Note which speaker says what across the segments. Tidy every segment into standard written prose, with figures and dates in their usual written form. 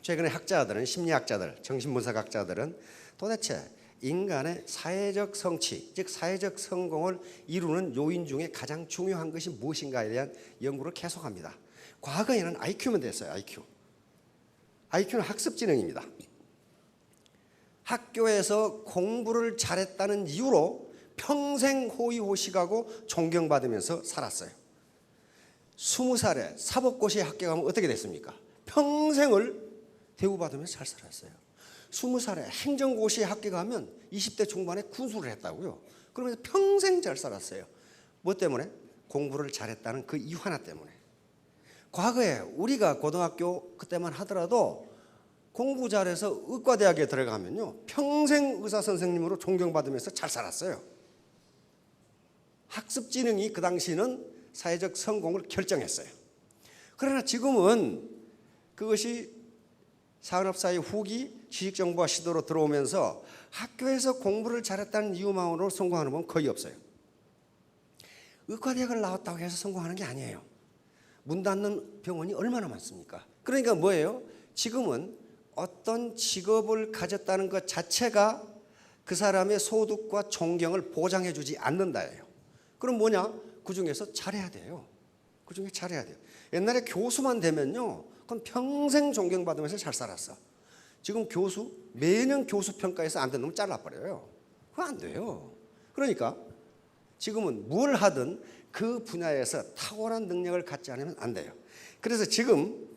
Speaker 1: 최근에 학자들은, 심리학자들, 정신분석학자들은 도대체 인간의 사회적 성취, 즉 사회적 성공을 이루는 요인 중에 가장 중요한 것이 무엇인가에 대한 연구를 계속합니다. 과거에는 IQ면 됐어요. IQ는 학습지능입니다. 학교에서 공부를 잘했다는 이유로 평생 호의호식하고 존경받으면서 살았어요. 20살에 사법고시에 합격하면 어떻게 됐습니까? 평생을 대우받으면서 잘 살았어요. 20살에 행정고시에 합격하면 20대 중반에 군수를 했다고요. 그러면서 평생 잘 살았어요. 뭐 때문에? 공부를 잘했다는 그 이유 하나 때문에. 과거에 우리가 고등학교 그때만 하더라도 공부 잘해서 의과대학에 들어가면요, 평생 의사 선생님으로 존경받으면서 잘 살았어요. 학습지능이 그 당시는 사회적 성공을 결정했어요. 그러나 지금은 그것이 산업사회 후기 지식정보화 시대로 들어오면서 학교에서 공부를 잘했다는 이유만으로 성공하는 분 거의 없어요. 의과대학을 나왔다고 해서 성공하는 게 아니에요. 문 닫는 병원이 얼마나 많습니까? 그러니까 뭐예요? 지금은 어떤 직업을 가졌다는 것 자체가 그 사람의 소득과 존경을 보장해 주지 않는다예요. 그럼 뭐냐? 그중에서 잘해야 돼요. 그중에 잘해야 돼요. 옛날에 교수만 되면요, 그건 평생 존경받으면서 잘 살았어. 지금 교수, 매년 교수 평가에서 안 되는 놈 잘라버려요. 그거 안 돼요. 그러니까 지금은 뭘 하든 그 분야에서 탁월한 능력을 갖지 않으면 안 돼요. 그래서 지금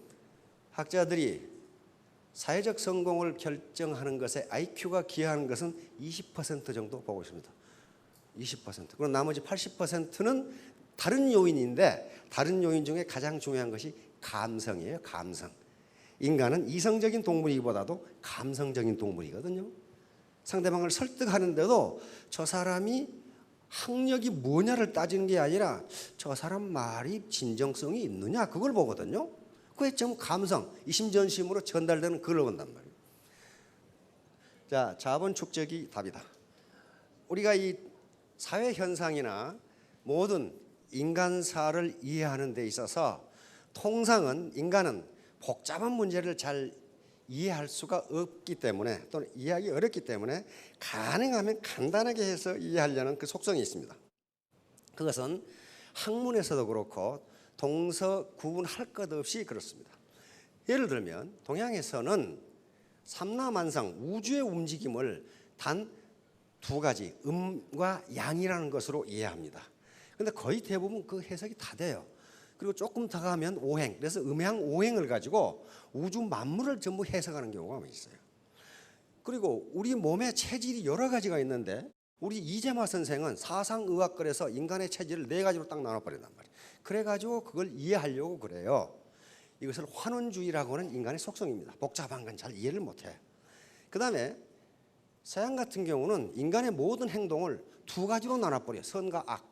Speaker 1: 학자들이 사회적 성공을 결정하는 것에 IQ가 기여하는 것은 20% 정도 보고 있습니다. 20%. 그럼 나머지 80%는 다른 요인인데, 다른 요인 중에 가장 중요한 것이 감성이에요. 감성. 인간은 이성적인 동물이기보다도 감성적인 동물이거든요. 상대방을 설득하는데도 저 사람이 학력이 뭐냐를 따지는 게 아니라 저 사람 말이 진정성이 있느냐, 그걸 보거든요. 그게 좀 감성, 이심전심으로 전달되는 그걸 본단 말이에요. 자, 자본 축적이 답이다. 우리가 이 사회 현상이나 모든 인간사를 이해하는 데 있어서 통상은 인간은 복잡한 문제를 잘 이해할 수가 없기 때문에, 또는 이해하기 어렵기 때문에 가능하면 간단하게 해서 이해하려는 그 속성이 있습니다. 그것은 학문에서도 그렇고 동서 구분할 것 없이 그렇습니다. 예를 들면 동양에서는 삼라만상, 우주의 움직임을 단 두 가지, 음과 양이라는 것으로 이해합니다. 그런데 거의 대부분 그 해석이 다 돼요. 그리고 조금 더 가면 오행, 그래서 음양 오행을 가지고 우주 만물을 전부 해석하는 경우가 있어요. 그리고 우리 몸의 체질이 여러 가지가 있는데, 우리 이재마 선생은 사상의학걸에서 인간의 체질을 4가지로 딱 나눠버린단 말이에요. 그래가지고 그걸 이해하려고 그래요. 이것을 환원주의라고 하는 인간의 속성입니다. 복잡한 건 잘 이해를 못해. 그 다음에 서양 같은 경우는 인간의 모든 행동을 2가지로 나눠버려요. 선과 악.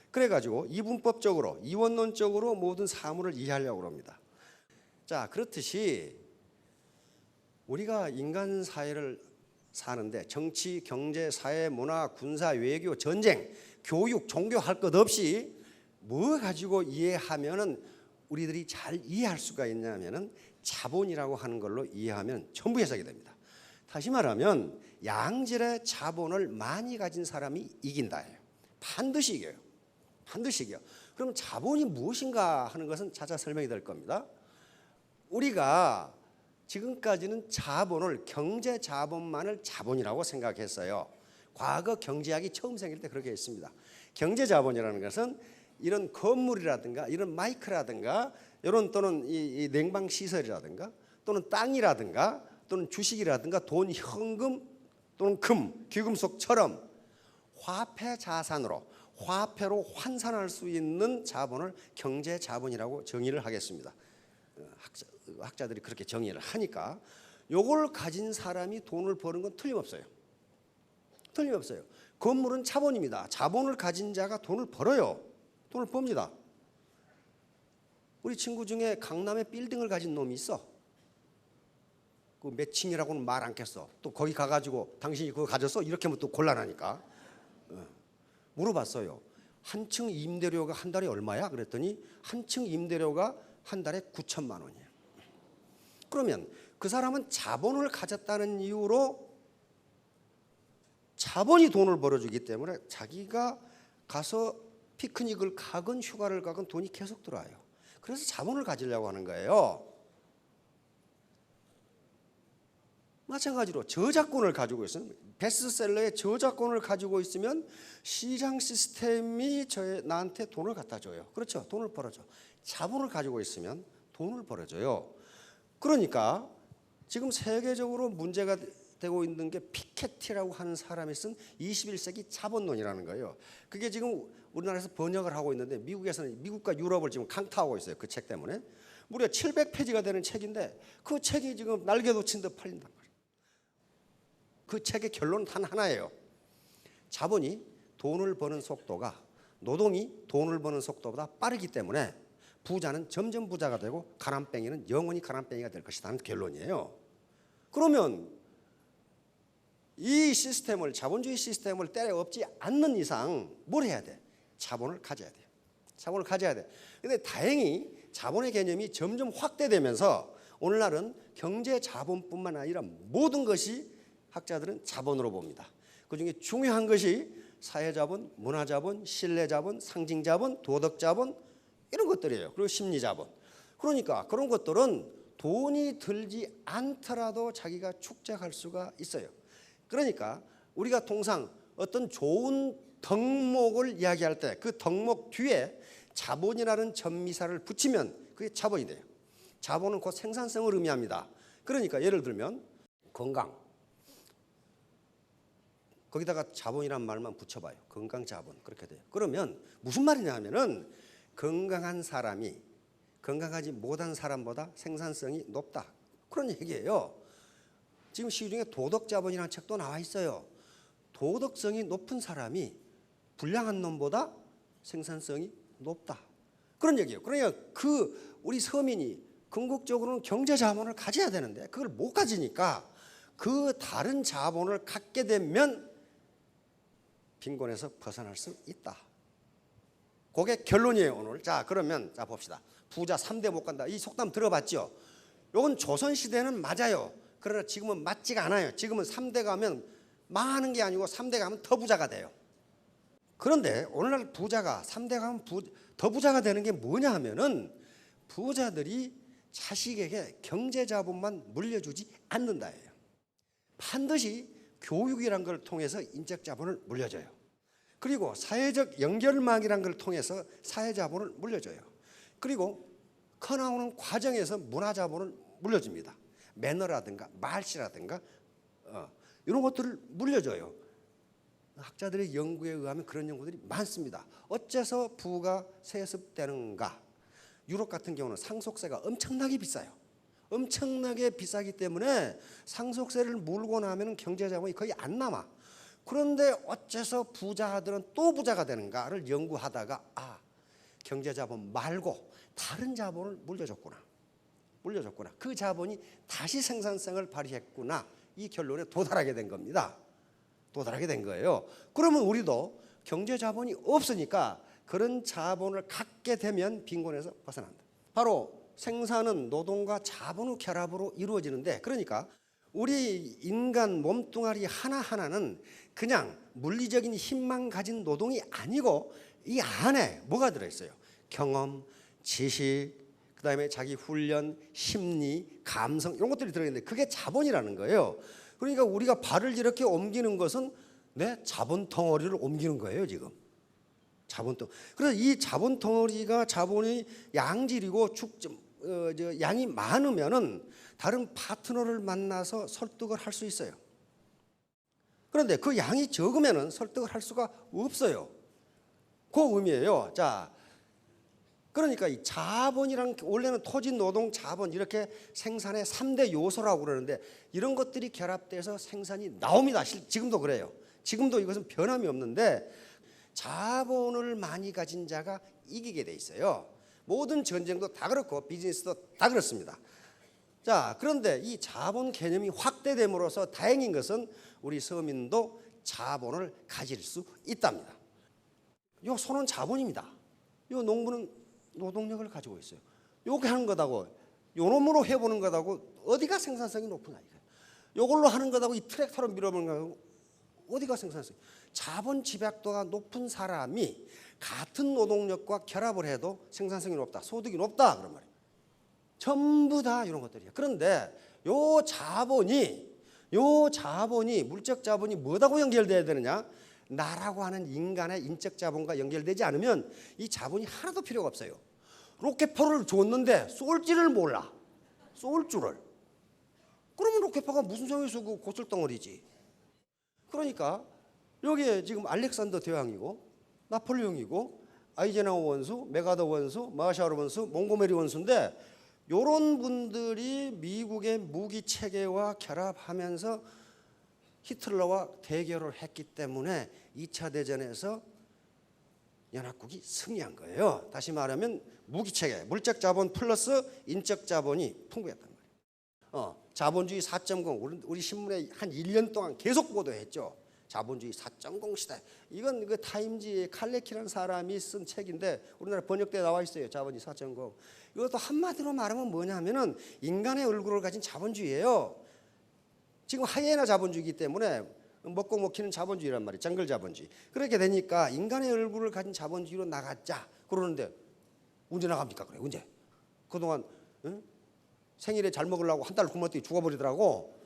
Speaker 1: 그래가지고 이분법적으로, 이원론적으로 모든 사물을 이해하려고 합니다. 자, 그렇듯이 우리가 인간 사회를 사는데 정치, 경제, 사회, 문화, 군사, 외교, 전쟁, 교육, 종교 할 것 없이 뭐 가지고 이해하면은 우리들이 잘 이해할 수가 있냐면은 자본이라고 하는 걸로 이해하면 전부 해석이 됩니다. 다시 말하면 양질의 자본을 많이 가진 사람이 이긴다예요. 반드시 이겨요. 반드시 이겨요. 그럼 자본이 무엇인가 하는 것은 차차 설명이 될 겁니다. 우리가 지금까지는 자본을, 경제 자본만을 자본이라고 생각했어요. 과거 경제학이 처음 생길 때 그렇게 했습니다. 경제 자본이라는 것은 이런 건물이라든가 이런 마이크라든가 이런, 또는 이 냉방 시설이라든가 또는 땅이라든가 또는 주식이라든가 돈, 현금 또는 금, 귀금속처럼 화폐 자산으로, 화폐로 환산할 수 있는 자본을 경제 자본이라고 정의를 하겠습니다. 학자들이 그렇게 정의를 하니까 요걸 가진 사람이 돈을 버는 건 틀림없어요. 틀림없어요. 건물은 자본입니다. 자본을 가진 자가 돈을 벌어요. 돈을 법니다. 우리 친구 중에 강남에 빌딩을 가진 놈이 있어. 그 몇 층이라고는 말 않겠어. 또 거기 가가지고 당신이 그거 가졌어? 이렇게 하면 또 곤란하니까. 물어봤어요. 한 층 임대료가 한 달에 얼마야? 그랬더니 한 층 임대료가 한 달에 9천만 원이에요. 그러면 그 그 사람은 자본을 가졌다는 이유로 자본이 돈을 벌어주기 때문에 자기가 가서 피크닉을 가건 휴가를 가건 돈이 계속 들어와요. 그래서 자본을 가지려고 하는 거예요. 마찬가지로 저작권을 가지고 있으면, 베스트셀러의 저작권을 가지고 있으면 시장 시스템이 나한테 돈을 갖다 줘요. 그렇죠? 돈을 벌어줘. 자본을 가지고 있으면 돈을 벌어줘요. 그러니까 지금 세계적으로 문제가 되고 있는 게 피케티라고 하는 사람이 쓴 21세기 자본론이라는 거예요. 그게 지금 우리나라에서 번역을 하고 있는데 미국에서는, 미국과 유럽을 지금 강타하고 있어요. 그 책 때문에. 무려 700페이지가 되는 책인데 그 책이 지금 날개 돋친 듯 팔린단 말이에요. 그 책의 결론은 단 하나예요. 자본이 돈을 버는 속도가 노동이 돈을 버는 속도보다 빠르기 때문에 부자는 점점 부자가 되고 가난뱅이는 영원히 가난뱅이가 될 것이라는 결론이에요. 그러면 이 시스템을, 자본주의 시스템을 때려 엎지 않는 이상 뭘 해야 돼? 자본을 가져야 돼요. 자본을 가져야 돼. 근데 다행히 자본의 개념이 점점 확대되면서 오늘날은 경제 자본뿐만 아니라 모든 것이 학자들은 자본으로 봅니다. 그중에 중요한 것이 사회자본, 문화자본, 신뢰자본, 상징자본, 도덕자본 이런 것들이에요. 그리고 심리자본. 그러니까 그런 것들은 돈이 들지 않더라도 자기가 축적할 수가 있어요. 그러니까 우리가 통상 어떤 좋은 덕목을 이야기할 때 그 덕목 뒤에 자본이라는 전미사를 붙이면 그게 자본이 돼요. 자본은 곧 생산성을 의미합니다. 그러니까 예를 들면 건강, 거기다가 자본이란 말만 붙여봐요. 건강 자본 그렇게 돼요. 그러면 무슨 말이냐 하면은 건강한 사람이 건강하지 못한 사람보다 생산성이 높다. 그런 얘기예요. 지금 시중에 도덕자본이라는 책도 나와 있어요. 도덕성이 높은 사람이 불량한 놈보다 생산성이 높다. 그런 얘기예요. 그러니까 우리 서민이 궁극적으로는 경제 자본을 가져야 되는데 그걸 못 가지니까 그 다른 자본을 갖게 되면 빈곤에서 벗어날 수 있다. 그게 결론이에요, 오늘. 자, 그러면 자 봅시다. 부자 3대 못 간다. 이 속담 들어봤죠? 이건 조선시대는 맞아요. 그러나 지금은 맞지가 않아요. 지금은 3대 가면 망하는 게 아니고 3대 가면 더 부자가 돼요. 그런데 오늘날 부자가 3대 가면 더 부자가 되는 게 뭐냐 하면은 부자들이 자식에게 경제자본만 물려주지 않는다예요. 반드시 교육이란 걸 통해서 인적자본을 물려줘요. 그리고 사회적 연결망이란 걸 통해서 사회자본을 물려줘요. 그리고 커나오는 과정에서 문화자본을 물려줍니다. 매너라든가 말씨라든가 이런 것들을 물려줘요. 학자들의 연구에 의하면 그런 연구들이 많습니다. 어째서 부가 세습되는가? 유럽 같은 경우는 상속세가 엄청나게 비싸요. 엄청나게 비싸기 때문에 상속세를 물고 나면 경제자본이 거의 안 남아. 그런데 어째서 부자들은 또 부자가 되는가를 연구하다가 경제자본 말고 다른 자본을 물려줬구나. 그 자본이 다시 생산성을 발휘했구나. 이 결론에 도달하게 된 겁니다. 도달하게 된 거예요. 그러면 우리도 경제자본이 없으니까 그런 자본을 갖게 되면 빈곤에서 벗어난다. 바로 생산은 노동과 자본의 결합으로 이루어지는데, 그러니까 우리 인간 몸뚱아리 하나하나는 그냥 물리적인 힘만 가진 노동이 아니고 이 안에 뭐가 들어있어요? 경험, 지식, 그다음에 자기 훈련, 심리, 감성 이런 것들이 들어있는데 그게 자본이라는 거예요. 그러니까 우리가 발을 이렇게 옮기는 것은 내 자본 덩어리를 옮기는 거예요, 지금. 그래서 이 자본 덩어리가 자본이 양질이고 양이 많으면은 다른 파트너를 만나서 설득을 할 수 있어요. 그런데 그 양이 적으면은 설득을 할 수가 없어요. 그 의미예요. 자, 그러니까 이 자본이랑 원래는 토지, 노동, 자본 이렇게 생산의 3대 요소라고 그러는데 이런 것들이 결합돼서 생산이 나옵니다. 지금도 그래요. 지금도 이것은 변함이 없는데 자본을 많이 가진 자가 이기게 돼 있어요. 모든 전쟁도 다 그렇고 비즈니스도 다 그렇습니다. 자, 그런데 이 자본 개념이 확대됨으로써 다행인 것은 우리 서민도 자본을 가질 수 있답니다. 요 소는 자본입니다. 요 농부는 노동력을 가지고 있어요. 요게 하는 거다고 요 놈으로 해보는 거다고 어디가 생산성이 높으냐 이거예요. 요걸로 하는 거다고 이 트랙터로 밀어보는 거다고 어디가 생산성이. 자본 집약도가 높은 사람이 같은 노동력과 결합을 해도 생산성이 높다, 소득이 높다 그런 말이에요. 전부 다 이런 것들이에요. 그런데 요 자본이 물적 자본이 뭐하고 연결돼야 되느냐? 나라고 하는 인간의 인적 자본과 연결되지 않으면 이 자본이 하나도 필요가 없어요. 로켓포를 줬는데 쏠 줄을 몰라. 쏠 줄을. 그러면 로켓포가 무슨 소용이 있어? 그 고철덩어리지. 그러니까 여기에 지금 알렉산더 대왕이고 나폴레옹이고 아이젠하워 원수, 메가더 원수, 마샤르 원수, 몽고메리 원수인데 이런 분들이 미국의 무기 체계와 결합하면서 히틀러와 대결을 했기 때문에 2차 대전에서 연합국이 승리한 거예요. 다시 말하면 무기 체계, 물적 자본 플러스 인적 자본이 풍부했단 말이에요. 자본주의 4.0 우리 신문에 한 1년 동안 계속 보도했죠. 자본주의 4.0 시대. 이건 그 타임지의 칼레키라는 사람이 쓴 책인데 우리나라 번역대에 나와 있어요. 자본주의 4.0. 이것도 한마디로 말하면 뭐냐면은 인간의 얼굴을 가진 자본주의예요. 지금 하이에나 자본주의이기 때문에 먹고 먹히는 자본주의란 말이에요. 정글 자본주의. 그렇게 되니까 인간의 얼굴을 가진 자본주의로 나가자 그러는데 언제 나갑니까? 그래 언제? 그동안 생일에 잘 먹으려고 한 달 굶었더니 죽어버리더라고.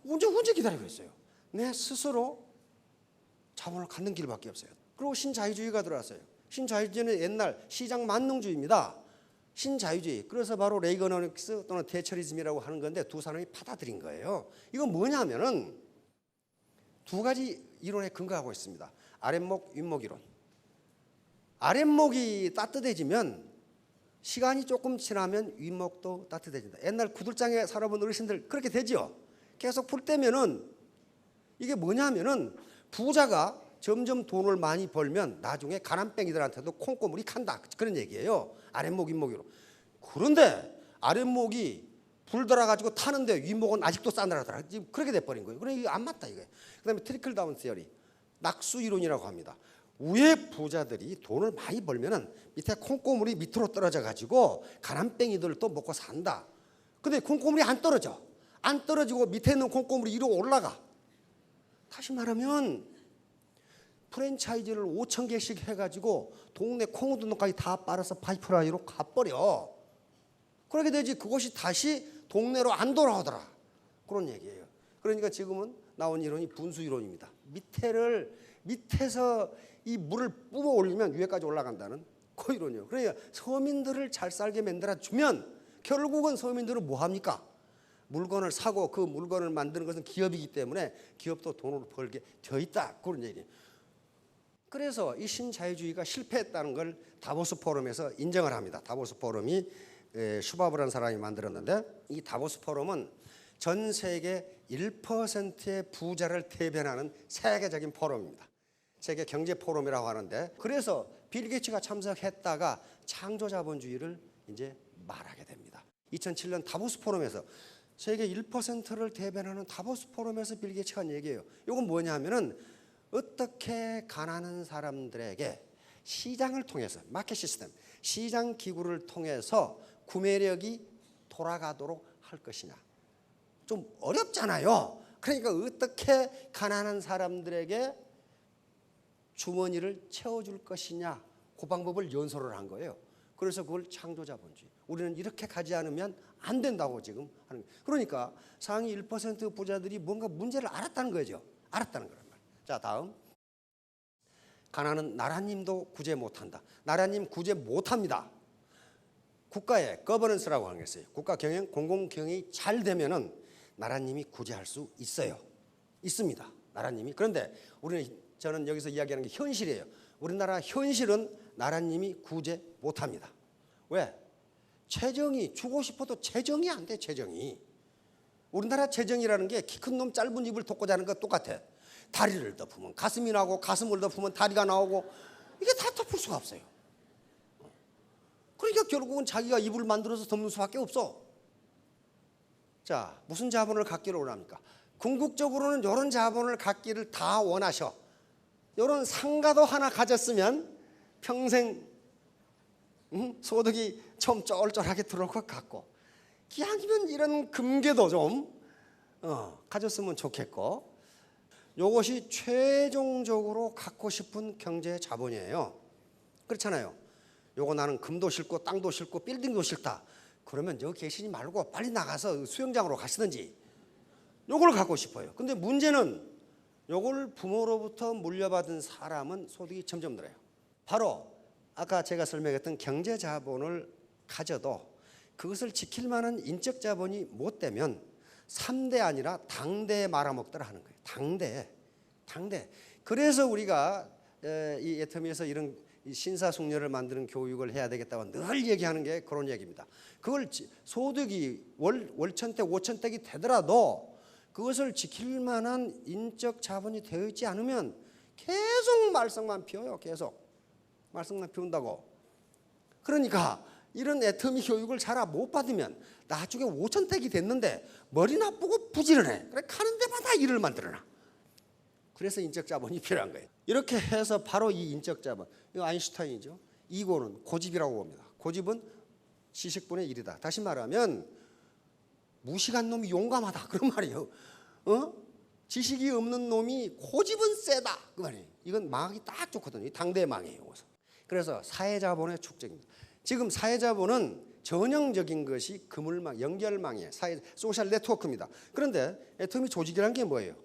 Speaker 1: 언제 기다리고 있어요. 내 스스로 자본을 갖는 길밖에 없어요. 그리고 신자유주의가 들어왔어요. 신자유주의는 옛날 시장 만능주의입니다. 신자유주의. 그래서 바로 레이거노믹스 또는 대처리즘이라고 하는 건데 두 사람이 받아들인 거예요. 이건 뭐냐면은 두 가지 이론에 근거하고 있습니다. 아랫목, 윗목 이론. 아랫목이 따뜻해지면 시간이 조금 지나면 윗목도 따뜻해진다. 옛날 구들장에 살아본 어르신들 그렇게 되죠. 계속 풀 때면은 이게 뭐냐면은 부자가 점점 돈을 많이 벌면 나중에 가난뱅이들한테도 콩고물이 간다. 그런 얘기예요. 아랫목, 윗목으로. 그런데 아랫목이 불들어가지고 타는데 윗목은 아직도 싸늘하더라. 지금 그렇게 돼버린 거예요. 그러니까 이게 안 맞다 이거예요. 그다음에 트리클 다운 시어리, 낙수 이론이라고 합니다. 위에 부자들이 돈을 많이 벌면은 밑에 콩고물이 밑으로 떨어져 가지고 가난뱅이들도 먹고 산다. 근데 콩고물이 안 떨어져. 안 떨어지고 밑에 있는 콩고물이 위로 올라가. 다시 말하면 프랜차이즈를 5,000개씩 해가지고 동네 콩우등록까지 다 빨아서 파이프라인으로 가버려. 그렇게 되지 그것이 다시 동네로 안 돌아오더라. 그런 얘기예요. 그러니까 지금은 나온 이론이 분수 이론입니다. 밑에서 이 물을 뿜어 올리면 위에까지 올라간다는 그 이론이에요. 그러니까 서민들을 잘 살게 만들어주면 결국은 서민들은 뭐 합니까? 물건을 사고 그 물건을 만드는 것은 기업이기 때문에 기업도 돈을 벌게 되어 있다. 그런 얘기예요. 그래서 이 신자유주의가 실패했다는 걸 다보스 포럼에서 인정을 합니다. 다보스 포럼이 슈바브라는 사람이 만들었는데 이 다보스 포럼은 전 세계 1%의 부자를 대변하는 세계적인 포럼입니다. 세계 경제 포럼이라고 하는데 그래서 빌 게이츠가 참석했다가 창조 자본주의를 이제 말하게 됩니다. 2007년 다보스 포럼에서 세계 1%를 대변하는 다보스 포럼에서 빌 게이츠가 한 얘기예요. 이건 뭐냐면은 어떻게 가난한 사람들에게 시장을 통해서 마켓 시스템, 시장 기구를 통해서 구매력이 돌아가도록 할 것이냐. 좀 어렵잖아요. 그러니까 어떻게 가난한 사람들에게 주머니를 채워줄 것이냐. 그 방법을 연설을 한 거예요. 그래서 그걸 창조자본주의. 우리는 이렇게 가지 않으면 안 된다고 지금 하는 거예요. 그러니까 상위 1% 부자들이 뭔가 문제를 알았다는 거죠. 알았다는 거란 말이에요. 자, 다음. 가난은 나라님도 구제 못한다. 나라님 구제 못합니다. 국가의 거버넌스라고 하는 게 있어요. 국가 경영, 공공 경영이 잘 되면은 나라님이 구제할 수 있어요. 있습니다. 나라님이. 그런데 저는 여기서 이야기하는 게 현실이에요. 우리나라 현실은 나라님이 구제 못합니다. 왜? 재정이 주고 싶어도 재정이 안 돼. 재정이. 우리나라 재정이라는 게 키 큰 놈 짧은 입을 덮고 자는 거 똑같아. 다리를 덮으면 가슴이 나오고 가슴을 덮으면 다리가 나오고 이게 다 덮을 수가 없어요. 그러니까 결국은 자기가 이불을 만들어서 덮는 수밖에 없어. 자, 무슨 자본을 갖기를 원합니까? 궁극적으로는 이런 자본을 갖기를 다 원하셔. 이런 상가도 하나 가졌으면 평생 소득이 좀 쫄쫄하게 들어올 것 같고 기왕이면 이런 금괴도 좀 가졌으면 좋겠고, 이것이 최종적으로 갖고 싶은 경제 자본이에요. 그렇잖아요. 요거 나는 금도 싫고 땅도 싫고 빌딩도 싫다. 그러면 여기 계시지 말고 빨리 나가서 수영장으로 가시든지 요걸 갖고 싶어요. 근데 문제는 요걸 부모로부터 물려받은 사람은 소득이 점점 늘어요. 바로 아까 제가 설명했던 경제 자본을 가져도 그것을 지킬 만한 인적 자본이 못 되면 3대 아니라 당대에 말아먹더라 하는 거예요. 당대. 그래서 우리가 이 애터미에서 이런 신사숙녀를 만드는 교육을 해야 되겠다고 늘 얘기하는 게 그런 얘기입니다. 그걸 소득이 월천택, 오천택이 되더라도 그것을 지킬 만한 인적 자본이 되어 있지 않으면 계속 말썽만 피워요. 계속 말썽만 피운다고. 그러니까 이런 애터미 교육을 잘 못 받으면 나중에 오천택이 됐는데 머리 나쁘고 부지런해. 그래 가는 데마다 일을 만들어놔. 그래서 인적 자본이 필요한 거예요. 이렇게 해서 바로 이 인적 자본, 이거 아인슈타인이죠. 이고는 고집이라고 봅니다. 고집은 지식분의 1이다. 다시 말하면 무식한 놈이 용감하다 그런 말이에요. 지식이 없는 놈이 고집은 세다 그 말이에요. 이건 망하기 딱 좋거든요. 당대의 망이에요. 그래서 사회자본의 축적입니다. 지금 사회자본은 전형적인 것이 그물망, 연결망이에요. 소셜 네트워크입니다. 그런데 애터미 조직이라는 게 뭐예요?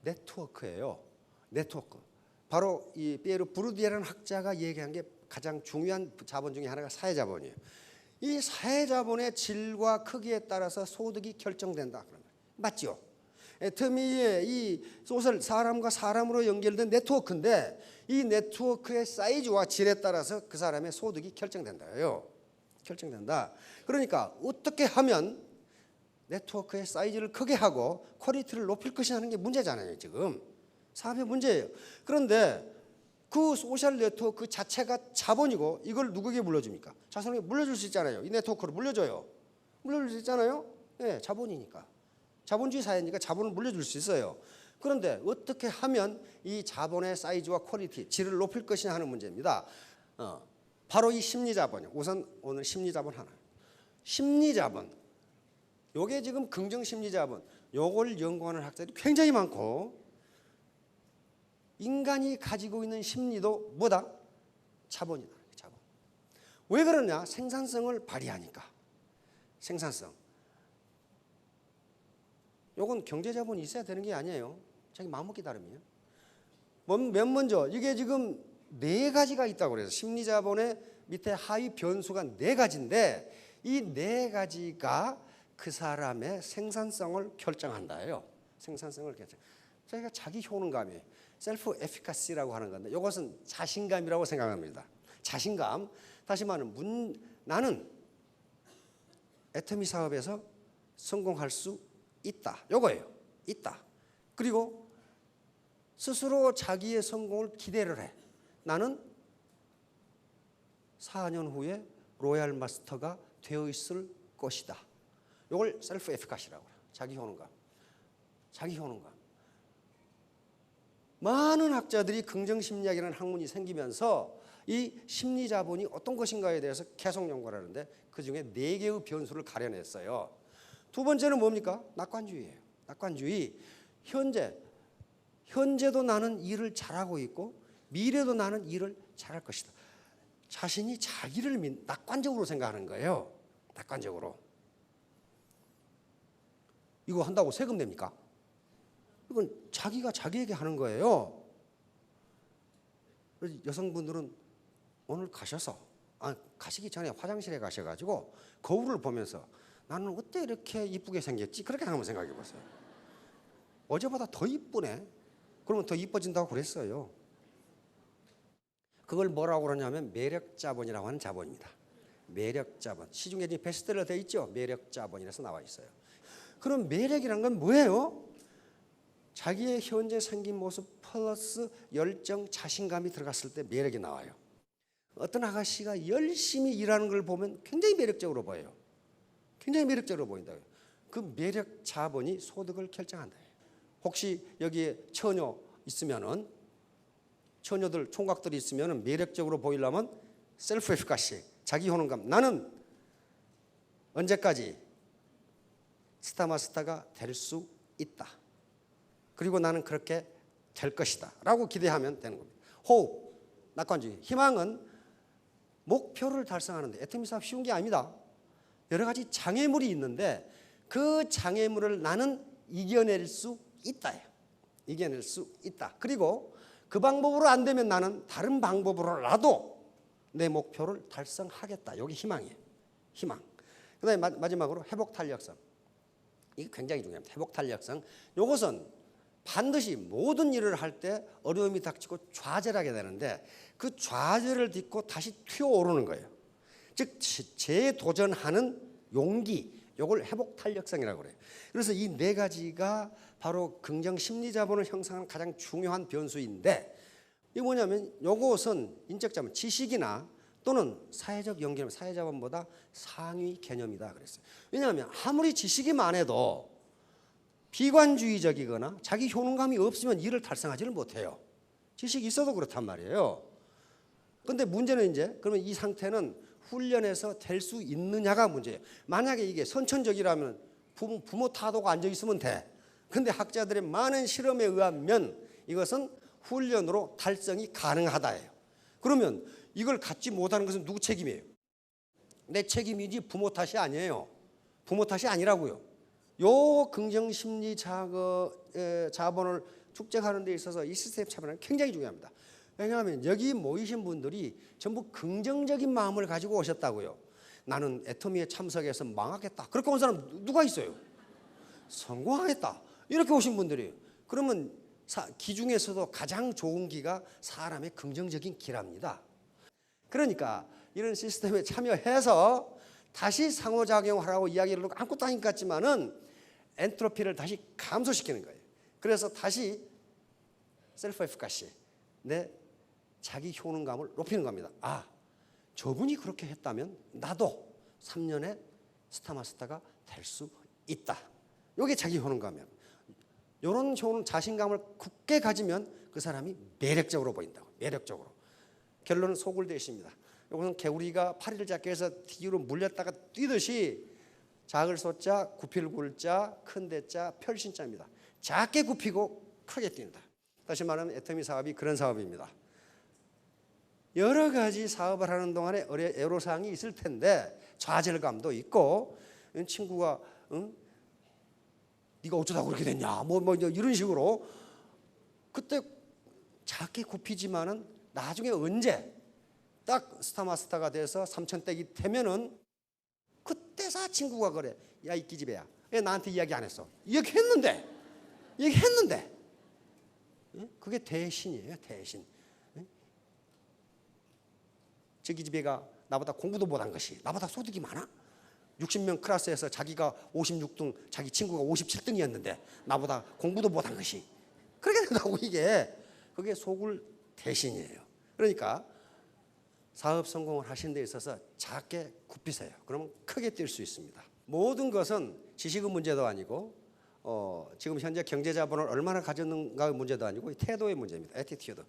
Speaker 1: 네트워크예요. 네트워크. 바로 이 피에르 부르디에라는 학자가 얘기한 게 가장 중요한 자본 중에 하나가 사회자본이에요. 이 사회자본의 질과 크기에 따라서 소득이 결정된다. 그런 거예요. 맞죠? 애터미의 이 소셜 사람과 사람으로 연결된 네트워크인데 이 네트워크의 사이즈와 질에 따라서 그 사람의 소득이 결정된다요. 결정된다. 그러니까 어떻게 하면 네트워크의 사이즈를 크게 하고 퀄리티를 높일 것이냐 하는 게 문제잖아요. 지금 사업의 문제예요. 그런데 그 소셜 네트워크 자체가 자본이고 이걸 누구에게 물려줍니까? 자손에게 물려줄 수 있잖아요. 이 네트워크를 물려줘요. 물려줄 수 있잖아요. 네, 자본이니까. 자본주의 사회니까 자본을 물려줄 수 있어요. 그런데 어떻게 하면 이 자본의 사이즈와 퀄리티, 질을 높일 것이냐 하는 문제입니다. 바로 이 심리자본이요. 우선 오늘 심리자본 하나. 심리자본. 요게 지금 긍정심리자본. 요걸 연구하는 학자들이 굉장히 많고 인간이 가지고 있는 심리도 뭐다? 자본이다. 자본. 왜 그러냐? 생산성을 발휘하니까. 생산성. 요건 경제자본이 있어야 되는 게 아니에요. 자기 마음먹기 나름이에요. 맨 먼저 이게 지금 4가지가 있다고 그래서 심리자본의 밑에 하위 변수가 4가지인데 이 4가지가 그 사람의 생산성을 결정한다예요. 생산성을 결정. 저희가 자기 효능감이에요. 셀프 에피카시라고 하는 건데 이것은 자신감이라고 생각합니다. 자신감. 다시 말하면 나는 애터미 사업에서 성공할 수 있다. 요거예요. 있다. 그리고 스스로 자기의 성공을 기대를 해. 나는 4년 후에 로얄 마스터가 되어 있을 것이다. 요걸 셀프 에피카시라고 해요. 자기 효능감. 자기 효능감. 많은 학자들이 긍정심리학이라는 학문이 생기면서 이 심리자본이 어떤 것인가에 대해서 계속 연구를 하는데 그중에 4개의 변수를 가려냈어요. 두 번째는 뭡니까? 낙관주의예요. 낙관주의. 현재도 나는 일을 잘하고 있고 미래도 나는 일을 잘할 것이다. 자신이 자기를 낙관적으로 생각하는 거예요. 낙관적으로. 이거 한다고 세금 냅니까? 이건 자기가 자기에게 하는 거예요. 여성분들은 오늘 가시기 전에 화장실에 가셔가지고 거울을 보면서 나는 어때 이렇게 이쁘게 생겼지? 그렇게 한번 생각해 보세요. 어제보다 더 이쁘네. 그러면 더 이뻐진다고 그랬어요. 그걸 뭐라고 그러냐면 매력자본이라고 하는 자본입니다. 매력자본. 시중에 베스트셀러 되어 있죠? 매력자본이라서 나와 있어요. 그럼 매력이란 건 뭐예요? 자기의 현재 생긴 모습 플러스 열정, 자신감이 들어갔을 때 매력이 나와요. 어떤 아가씨가 열심히 일하는 걸 보면 굉장히 매력적으로 보여요. 굉장히 매력적으로 보인다고요. 그 매력 자본이 소득을 결정한다. 혹시 여기에 처녀 있으면은 처녀들 총각들이 있으면은 매력적으로 보이려면 셀프 에피카시, 자기 효능감. 나는 언제까지 스타마스타가 될 수 있다. 그리고 나는 그렇게 될 것이다 라고 기대하면 되는 겁니다. 호흡, 낙관주의, 희망은 목표를 달성하는데 애터미 사업 쉬운 게 아닙니다. 여러 가지 장애물이 있는데 그 장애물을 나는 이겨낼 수 있다. 이겨낼 수 있다. 그리고 그 방법으로 안 되면 나는 다른 방법으로라도 내 목표를 달성하겠다. 여기 희망이에요. 희망. 그 다음에 마지막으로 회복탄력성. 이게 굉장히 중요합니다. 회복탄력성. 이것은 반드시 모든 일을 할 때 어려움이 닥치고 좌절을 하게 되는데 그 좌절을 딛고 다시 튀어오르는 거예요. 즉 재도전하는 용기, 이걸 회복탄력성이라고 그래요. 그래서 이 네 가지가 바로 긍정 심리자본을 형성하는 가장 중요한 변수인데 이게 뭐냐면 이것은 인적 자본, 지식이나 또는 사회적 연결, 사회자본보다 상위 개념이다 그랬어요. 왜냐하면 아무리 지식이 많아도 비관주의적이거나 자기 효능감이 없으면 일을 달성하지를 못해요. 지식이 있어도 그렇단 말이에요. 그런데 문제는 이제 그러면 이 상태는 훈련해서 될 수 있느냐가 문제예요. 만약에 이게 선천적이라면 부모 타도가 앉아 있으면 돼. 그런데 학자들의 많은 실험에 의하면 이것은 훈련으로 달성이 가능하다예요. 그러면 이걸 갖지 못하는 것은 누구 책임이에요? 내 책임이지 부모 탓이 아니에요. 부모 탓이 아니라고요. 요 긍정심리 자본을 축적하는 데 있어서 이 시스템 참여는 굉장히 중요합니다. 왜냐하면 여기 모이신 분들이 전부 긍정적인 마음을 가지고 오셨다고요. 나는 애터미에 참석해서 망하겠다. 그렇게 온 사람 누가 있어요? 성공하겠다. 이렇게 오신 분들이에요. 그러면 기 중에서도 가장 좋은 기가 사람의 긍정적인 기랍니다. 그러니까 이런 시스템에 참여해서 다시 상호작용하라고 이야기를 하고 아무것도 아닌 것 같지만은 엔트로피를 다시 감소시키는 거예요. 그래서 다시 셀프 에피카시, 내 자기 효능감을 높이는 겁니다. 아, 저분이 그렇게 했다면 나도 3년에 스타마스터가 될 수 있다. 이게 자기 효능감이에요. 이런 자신감을 굳게 가지면 그 사람이 매력적으로 보인다고. 매력적으로. 결론은 소굴대시입니다. 이것은 개구리가 파리를 잡기 위해서 뒤로 물렸다가 뛰듯이 작을 소자, 굽힐 굴자, 큰 대자, 별신자입니다. 작게 굽히고 크게 뛴다. 다시 말하면 애터미 사업이 그런 사업입니다. 여러 가지 사업을 하는 동안에 애로사항이 있을 텐데 좌절감도 있고 친구가 네가 어쩌다 그렇게 됐냐 뭐 이런 식으로 그때 작게 굽히지만은 나중에 언제 딱 스타마스터가 돼서 3,000댁이 되면은 그때서 친구가 그래. 야, 이 기집애야. 왜 나한테 이야기 안 했어? 얘기했는데. 그게 대신이에요. 대신. 저 기집애가 나보다 공부도 못한 것이 나보다 소득이 많아? 60명 클래스에서 자기가 56등, 자기 친구가 57등이었는데 나보다 공부도 못한 것이 그렇게 된다고 이게. 그게 소굴 대신이에요. 그러니까 사업 성공을 하시는 데 있어서 작게 굽히세요. 그러면 크게 뛸 수 있습니다. 모든 것은 지식의 문제도 아니고 지금 현재 경제자본을 얼마나 가졌는가의 문제도 아니고 태도의 문제입니다. 애티튜드.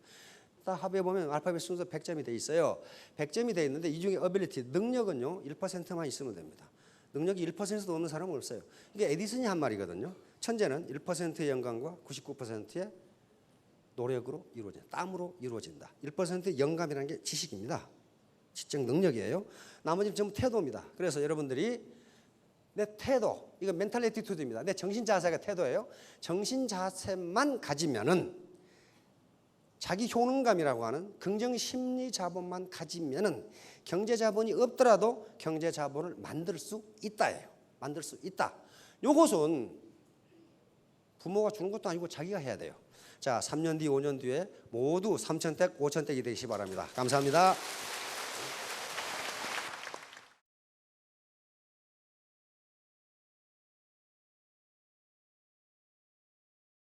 Speaker 1: 다 합의해 보면 알파벳 순서 100점이 돼 있어요. 100점이 돼 있는데 이 중에 어빌리티, 능력은요 1%만 있으면 됩니다. 능력이 1%도 없는 사람은 없어요. 이게 에디슨이 한 말이거든요. 천재는 1%의 영감과 99%의 노력으로 이루어진다. 땀으로 이루어진다. 1%의 영감이라는 게 지식입니다. 지적 능력이에요. 나머지는 전부 태도입니다. 그래서 여러분들이 내 태도, 이거 멘탈 애티튜드입니다. 내 정신 자세가 태도예요. 정신 자세만 가지면은 자기 효능감이라고 하는 긍정 심리 자본만 가지면은 경제 자본이 없더라도 경제 자본을 만들 수 있다예요. 만들 수 있다. 요것은 부모가 주는 것도 아니고 자기가 해야 돼요. 자, 3년 뒤, 5년 뒤에 모두 3,000댁, 5,000댁이 되시기 바랍니다. 감사합니다.